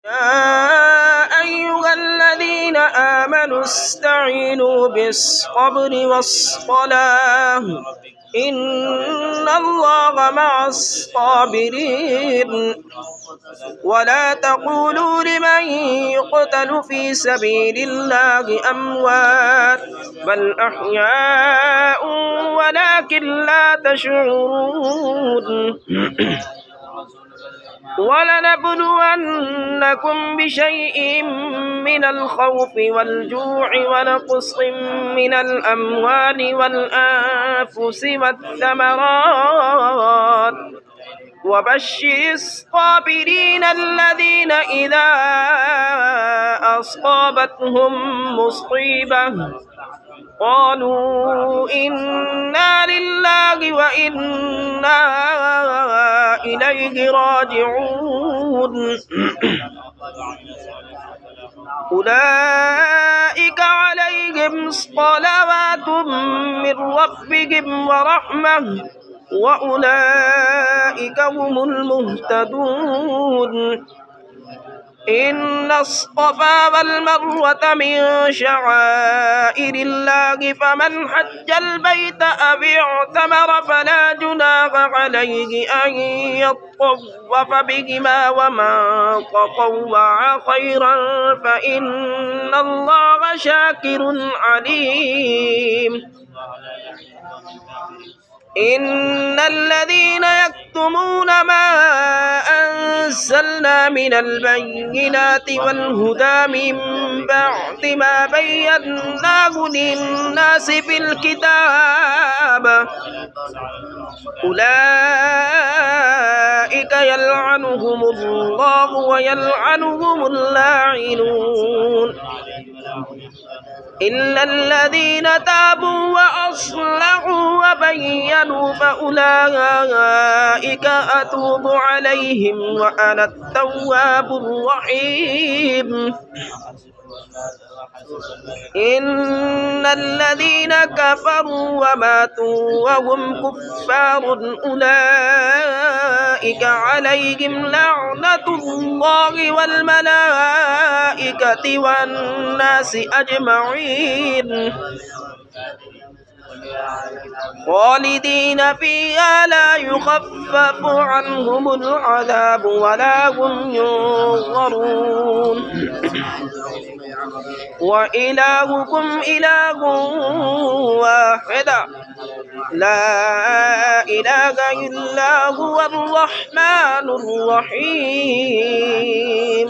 يا أيها الذين آمنوا استعينوا بالصبر والصلاة إن الله مع الصابرين ولا تقولوا لمن يقتل في سبيل الله أموات بل أحياء ولكن لا تشعرون ولنبلونكم بشيء من الخوف والجوع ونقص من الأموال والأنفس والثمرات وبشر الصابرين الذين إذا أصابتهم مصيبة قالوا إنا لله وإنا إليه راجعون أولئك عليهم صلوات من ربهم ورحمة وأولئك هم المهتدون إن الصفا والمروة من شعائر الله فمن حج البيت أو اعتمر فلا جناح عليه أن يطوف بهما ومن تطوع خيرا فإن الله شاكر عليم إن الذين يكتمون ما أنزلنا من البينات والهدى من بعد ما بيناه للناس في الكتاب أولئك يلعنهم الله ويلعنهم اللاعنون إلا الذين تابوا وأصلحوا وبينوا فأولئك أتوب عليهم وأنا التواب الرحيم إن الذين كفروا وماتوا وهم كفار أولئك عليهم لعنة الله والملائكة والناس أجمعين خالدين فيها لا يخفف عنهم العذاب ولا هم ينظرون وإلهكم إله واحد لا إله إلا هو الرحمن الرحيم